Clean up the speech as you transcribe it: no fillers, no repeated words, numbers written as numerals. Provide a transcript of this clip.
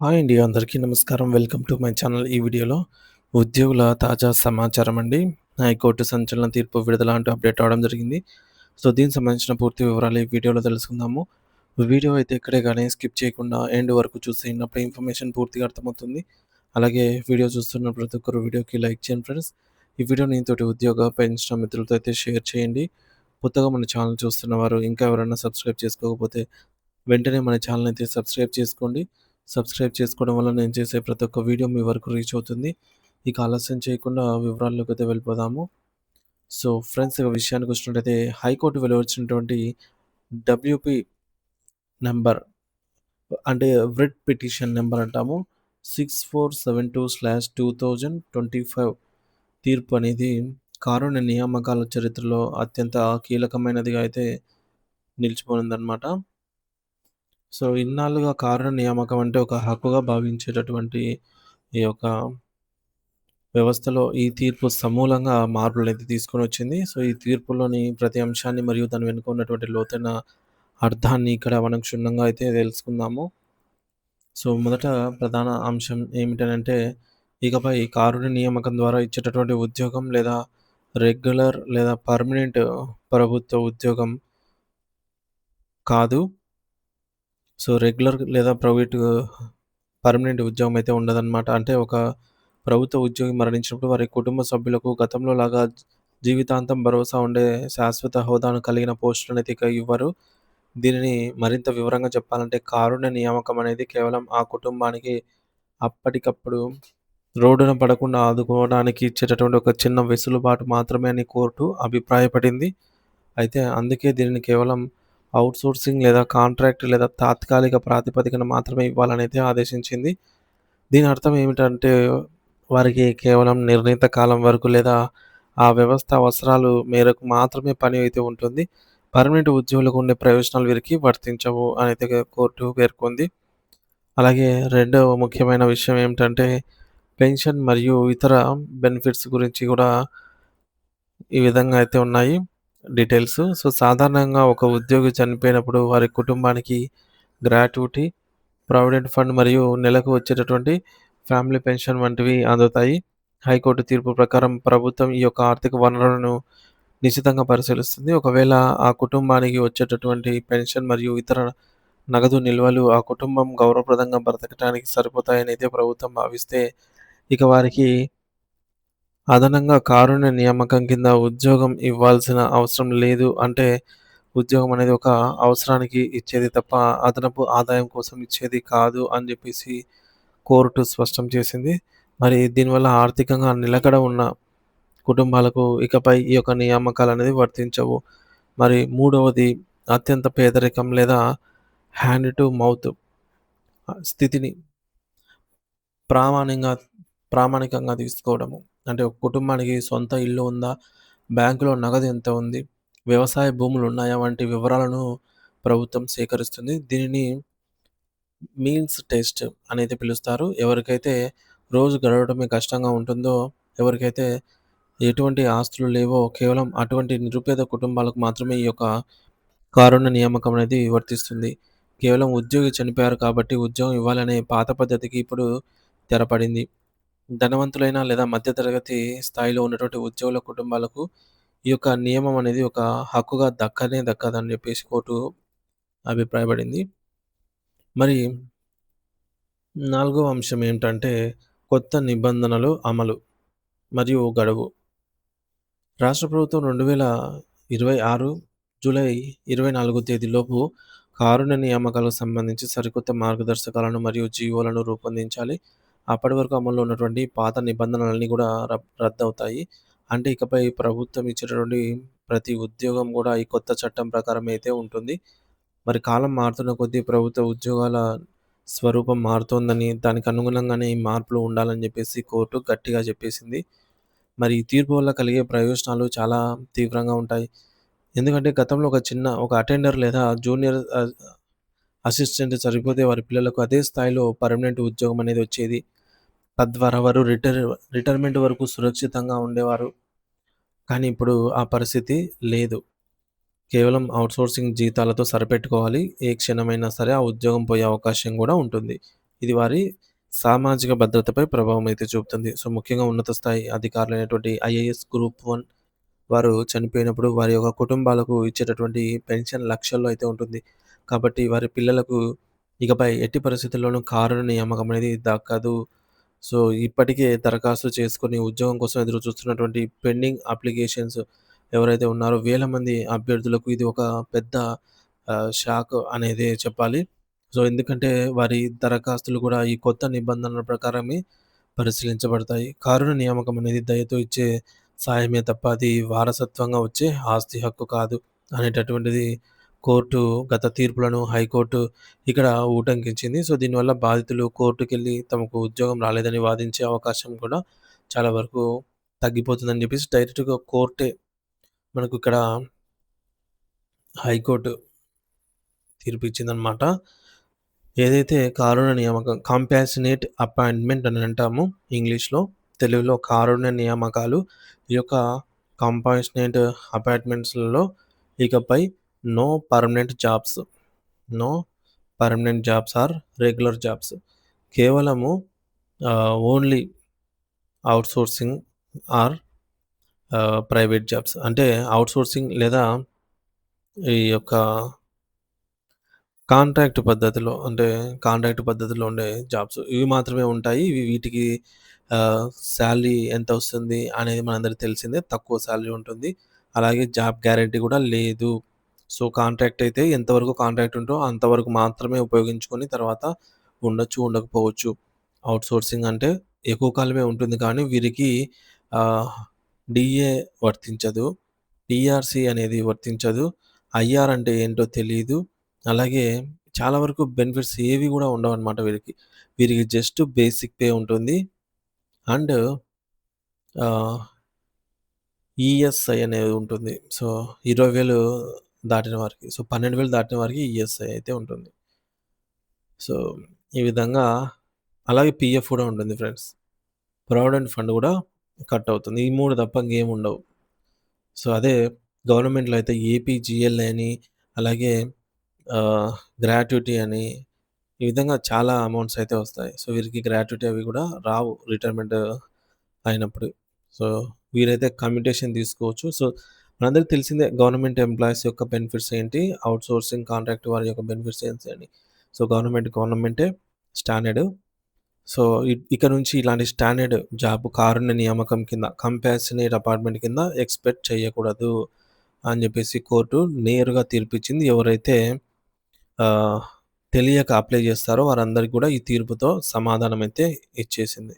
Hi అండి. అందరికీ నమస్కారం. Welcome to my channel. ఈ వీడియోలో ఉద్యోగుల తాజా సమాచారం అండి. హైకోర్టు సంచలన తీర్పు విడుదల అంటూ అప్డేట్ అవ్వడం జరిగింది. సో, దీనికి సంబంధించిన పూర్తి వివరాలు ఈ వీడియోలో తెలుసుకుందాము. వీడియో అయితే ఎక్కడే గాని స్కిప్ చేయకుండా ఎండ్ వరకు చూసేయండి. ఇన్ఫర్మేషన్ పూర్తిగా అర్థమవుతుంది. అలాగే వీడియో చూస్తున్న ప్రతి ఒక్కరు వీడియోకి లైక్ చేయండి ఫ్రెండ్స్. ఈ వీడియోని తోటి ఉద్యోగ, పెన్షన్ మిత్రులతో అయితే షేర్ చేయండి. కొత్తగా మన ఛానల్ చూస్తున్నవారు ఇంకా ఎవరైనా సబ్స్క్రైబ్ చేసుకోకపోతే వెంటనే మన ఛానల్ అయితే సబ్స్క్రైబ్ చేసుకోండి. సబ్స్క్రైబ్ చేసుకోవడం వల్ల నేను చేసే ప్రతి ఒక్క వీడియో మీ వరకు రీచ్ అవుతుంది. ఇక ఆలస్యం చేయకుండా వివరాల్లోకైతే వెళ్ళిపోదాము. సో, ఫ్రెండ్స్ ఇక విషయానికొచ్చినట్టయితే హైకోర్టు వెలువరించినటువంటి డబ్ల్యూపీ నంబర్ అంటే వ్రిట్ పిటిషన్ నంబర్ అంటాము. 6472/2025 తీర్పు అనేది కారుణ్య నియామకాల చరిత్రలో అత్యంత కీలకమైనదిగా అయితే నిలిచిపోయిందనమాట. సో, ఇన్నాళ్లుగా కారుణ్య నియామకం అంటే ఒక హక్కుగా భావించేటటువంటి ఈ యొక్క వ్యవస్థలో ఈ తీర్పు సమూలంగా మార్పులనైతే తీసుకొనొచ్చింది. సో, ఈ తీర్పులోని ప్రతి అంశాన్ని మరియు దాని వెనుక ఉన్నటువంటి లోతైన అర్థాన్ని ఇక్కడ మనం క్షుణ్ణంగా అయితే తెలుసుకుందాము. సో, మొదట ప్రధాన అంశం ఏమిటనంటే, ఇకపై కారుణ్య నియామకం ద్వారా ఇచ్చేటటువంటి ఉద్యోగం లేదా రెగ్యులర్ లేదా పర్మనెంట్ ప్రభుత్వ ఉద్యోగం కాదు. సో, రెగ్యులర్ లేదా పర్మనెంట్ ఉద్యోగం అయితే ఉండదనమాట. అంటే ఒక ప్రభుత్వ ఉద్యోగి మరణించినప్పుడు వారి కుటుంబ సభ్యులకు గతంలో లాగా జీవితాంతం భరోసా ఉండే శాశ్వత హోదాను కలిగిన పోస్టులనైతే ఇక ఇవ్వరు. దీనిని మరింత వివరంగా చెప్పాలంటే కారుణ్య నియామకం అనేది కేవలం ఆ కుటుంబానికి అప్పటికప్పుడు రోడ్డున పడకుండా ఆదుకోవడానికి ఇచ్చేటటువంటి ఒక చిన్న వెసులుబాటు మాత్రమే అని కోర్టు అభిప్రాయపడింది. అయితే అందుకే దీనిని కేవలం ఔట్‌సోర్సింగ్ లేదా కాంట్రాక్ట్ లేదా తాత్కాలిక ప్రాతిపదికన మాత్రమే ఇవ్వాలనైతే ఆదేశించింది. దీని అర్థం ఏమిటంటే, వారికి కేవలం నిర్ణీత కాలం వరకు లేదా ఆ వ్యవస్థ అవసరాలు మేరకు మాత్రమే పని అయితే ఉంటుంది. పర్మనెంట్ ఉద్యోగులకు ఉండే ప్రయోజనాలు వీరికి వర్తించవు అనైతే కోర్టు పేర్కొంది. అలాగే రెండవ ముఖ్యమైన విషయం ఏమిటంటే, పెన్షన్ మరియు ఇతర బెనిఫిట్స్ గురించి కూడా ఈ విధంగా అయితే ఉన్నాయి డీటెయిల్స్. సో, సాధారణంగా ఒక ఉద్యోగి చనిపోయినప్పుడు వారి కుటుంబానికి గ్రాట్యుటీ, ప్రావిడెంట్ ఫండ్ మరియు నెలకు వచ్చేటటువంటి ఫ్యామిలీ పెన్షన్ వంటివి అందుతాయి. హైకోర్టు తీర్పు ప్రకారం ప్రభుత్వం ఈ యొక్క ఆర్థిక వనరులను నిశితంగా పరిశీలిస్తుంది. ఒకవేళ ఆ కుటుంబానికి వచ్చేటటువంటి పెన్షన్ మరియు ఇతర నగదు నిల్వలు ఆ కుటుంబం గౌరవప్రదంగా బ్రతకటానికి సరిపోతాయనైతే ప్రభుత్వం భావిస్తే, ఇక వారికి అదనంగా కారుణ్య నియామకం కింద ఉద్యోగం ఇవ్వాల్సిన అవసరం లేదు. అంటే ఉద్యోగం అనేది ఒక అవసరానికి ఇచ్చేది తప్ప అదనపు ఆదాయం కోసం ఇచ్చేది కాదు అని జెప్పేసి కోర్టు స్పష్టం చేసింది. మరి దీనివల్ల ఆర్థికంగా నిలకడ ఉన్న కుటుంబాలకు ఇకపై ఈ యొక్క నియామకాలనేవి వర్తించవు. మరి మూడవది అత్యంత పేదరికం లేదా హ్యాండ్ టు మౌత్ స్థితిని ప్రామాణింగా ప్రామాణికంగా తీసుకోవడము. అంటే ఒక కుటుంబానికి సొంత ఇల్లు ఉందా? బ్యాంకులో నగదు ఎంత ఉంది? వ్యవసాయ భూములున్నాయా? వంటి వివరాలను ప్రభుత్వం సేకరిస్తుంది. దీనిని మీన్స్ టెస్ట్ అనైతే పిలుస్తారు. ఎవరికైతే రోజు గడవడమే కష్టంగా ఉంటుందో, ఎవరికైతే ఎటువంటి ఆస్తులు లేవో కేవలం అటువంటి నిరుపేద కుటుంబాలకు మాత్రమే ఈ యొక్క కారుణ్య నియామకం అనేది వర్తిస్తుంది. కేవలం ఉద్యోగి చనిపోయారు కాబట్టి ఉద్యోగం ఇవ్వాలనే పాత పద్ధతికి ఇప్పుడు తెరపడింది. ధనవంతులైన లేదా మధ్య తరగతి స్థాయిలో ఉన్నటువంటి ఉద్యోగుల కుటుంబాలకు ఈ యొక్క నియమం అనేది ఒక హక్కుగా దక్కనే దక్కదని చెప్పేసి కోర్టు అభిప్రాయపడింది. మరి నాలుగవ అంశం ఏంటంటే కొత్త నిబంధనలు అమలు మరియు గడువు. రాష్ట్ర ప్రభుత్వం 2026 జూలై 24 తేదీలోపు కారుణ్య నియామకాలకు సంబంధించి సరికొత్త మార్గదర్శకాలను మరియు జీవోలను రూపొందించాలి. అప్పటి వరకు అమల్లో ఉన్నటువంటి పాత నిబంధనలన్నీ కూడా రద్దవుతాయి. అంటే ఇకపై ప్రభుత్వం ఇచ్చేటటువంటి ప్రతి ఉద్యోగం కూడా ఈ కొత్త చట్టం ప్రకారం అయితే ఉంటుంది. మరి కాలం మారుతున్న కొద్దీ ప్రభుత్వ ఉద్యోగాల స్వరూపం మారుతోందని, దానికి అనుగుణంగానే ఈ మార్పులు ఉండాలని జెప్పేసి కోర్టు గట్టిగా చెప్పేసింది. మరి ఈ తీర్పు వల్ల కలిగే ప్రయోజనాలు చాలా తీవ్రంగా ఉంటాయి. ఎందుకంటే గతంలో ఒక అటెండర్ లేదా జూనియర్ అసిస్టెంట్ సరిపోతే వారి పిల్లలకు అదే స్థాయిలో పర్మనెంట్ ఉద్యోగం అనేది వచ్చేది. తద్వారా వారు రిటైర్మెంట్ వరకు సురక్షితంగా ఉండేవారు. కానీ ఇప్పుడు ఆ పరిస్థితి లేదు. కేవలం ఔట్‌సోర్సింగ్ జీతాలతో సరిపెట్టుకోవాలి. ఏ క్షణమైనా సరే ఆ ఉద్యోగం పోయే అవకాశం గూడా ఉంటుంది. ఇది వారి సామాజిక భద్రతపై ప్రభావం అయితే చూపుతుంది. సో, ముఖ్యంగా ఉన్నత స్థాయి అధికారులైనటువంటి ఐఏఎస్ గ్రూప్ 1 వారు చనిపోయినప్పుడు వారి యొక్క కుటుంబాలకు ఇచ్చేటటువంటి పెన్షన్ లక్షల్లో అయితే ఉంటుంది. కాబట్టి వారి పిల్లలకు ఇకపై ఎట్టి పరిస్థితుల్లోనూ కారుణ నియామకం అనేది దక్కదు. సో, ఇప్పటికే దరఖాస్తు చేసుకొని ఉద్యోగం కోసం ఎదురు చూస్తున్నటువంటి పెండింగ్ అప్లికేషన్స్ ఎవరైతే ఉన్నారో వేల మంది అభ్యర్థులకు ఇది ఒక పెద్ద షాక్ అనేదే చెప్పాలి. సో, ఎందుకంటే వారి దరఖాస్తులు కూడా ఈ కొత్త నిబంధనల ప్రకారమే పరిశీలించబడతాయి. కారుణ నియామకం అనేది దయతో ఇచ్చే సాయమే తప్ప అది వారసత్వంగా వచ్చే ఆస్తి హక్కు కాదు అనేటటువంటిది కోర్టు గత తీర్పులను హైకోర్టు ఇక్కడ ఊటంకించింది. సో, దీనివల్ల బాధితులు కోర్టుకెళ్ళి తమకు ఉద్యోగం రాలేదని వాదించే అవకాశం కూడా చాలా వరకు తగ్గిపోతుందని చెప్పేసి డైరెక్ట్‌గా కోర్టే మనకు ఇక్కడ హైకోర్టు తీర్పిచ్చిందనమాట. ఏదైతే కారుణ నియామకం కంపాషనేట్ అపాయింట్‌మెంట్ అని అంటామో ఇంగ్లీష్‌లో. తెలుగులో కారుణ్య నియామకాలు. ఈ యొక్క కంపాషనేట్ అపాయింట్‌మెంట్స్‌లలో ఇకపై no permanent jobs. No permanent jobs or regular jobs. కేవలము only outsourcing or private jobs. అంటే ఔట్‌సోర్సింగ్ లేదా ఈ యొక్క కాంట్రాక్ట్ పద్ధతిలో ఉండే జాబ్స్. ఇవి మాత్రమే ఉంటాయి. వీటికి సాలరీ ఎంతొస్తుంది అనేది మనందరికి తెలిసిందే. తక్కువ సాలరీ ఉంటుంది. అలాగే జాబ్ గ్యారంటీ కూడా లేదు. సో, కాంట్రాక్ట్ అయితే ఎంతవరకు కాంట్రాక్ట్ ఉంటో అంతవరకు మాత్రమే ఉపయోగించుకొని తర్వాత ఉండొచ్చు, ఉండకపోవచ్చు. ఔట్‌సోర్సింగ్ అంటే ఎక్కువ కాలమే ఉంటుంది కానీ వీరికి ఆహ్, డీఏ వర్తించదు. పీఆర్‌సీ అనేది వర్తించదు. ఐఆర్ అంటే ఏంటో తెలీదు. అలాగే చాలా వరకు బెనిఫిట్స్ ఏవి గూడా ఉండవనమాట వీరికి. వీరికి జస్ట్ బేసిక్ పే ఉంటుంది. అండ్ ఆహ్, ఈఎస్ఐ అనేది ఉంటుంది. సో, 20,000 దాటిన వారికి. సో, 12,000 దాటిన వారికి ఈఎస్ఐ అయితే ఉంటుంది. సో, ఈ విధంగా అలాగే పీఎఫ్ కూడా ఉంటుంది ఫ్రెండ్స్. ప్రావిడెంట్ ఫండ్ గూడా కట్ అవుతుంది. ఈ 3 తప్ప ఇంకేముండవు. సో, అదే గవర్నమెంట్‌లో అయితే ఏపీజీఎల్ఐ అని అలాగే ఆహ్, గ్రాట్యుటీ అని ఈ విధంగా చాలా అమౌంట్స్ అయితే వస్తాయి. సో, వీరికి గ్రాట్యుటీ అవి కూడా రావు రిటైర్మెంట్ అయినప్పుడు. సో, వీరైతే కమ్యూటేషన్ తీసుకోవచ్చు. సో, మనందరికి తెలిసిందే గవర్నమెంట్ ఎంప్లాయీస్ యొక్క బెనిఫిట్స్ ఏంటి, ఔట్‌సోర్సింగ్ కాంట్రాక్ట్ వారి యొక్క బెనిఫిట్స్ ఏంటి అని. సో, గవర్నమెంటే స్టాండర్డ్. సో, ఇక నుంచి ఇలాంటి స్టాండర్డ్ జాబ్ కారుణ్య నియామకం కింద కంపాషనేట్ అపార్ట్‌మెంట్ కింద ఎక్స్‌పెక్ట్ చేయకూడదు అని చెప్పేసి కోర్టు నేరుగా తీర్పిచ్చింది. ఎవరైతే ఆహ్, తెలియక అప్లై చేస్తారో వారందరికి కూడా ఈ తీర్పుతో సమాధానం అయితే ఇచ్చేసింది.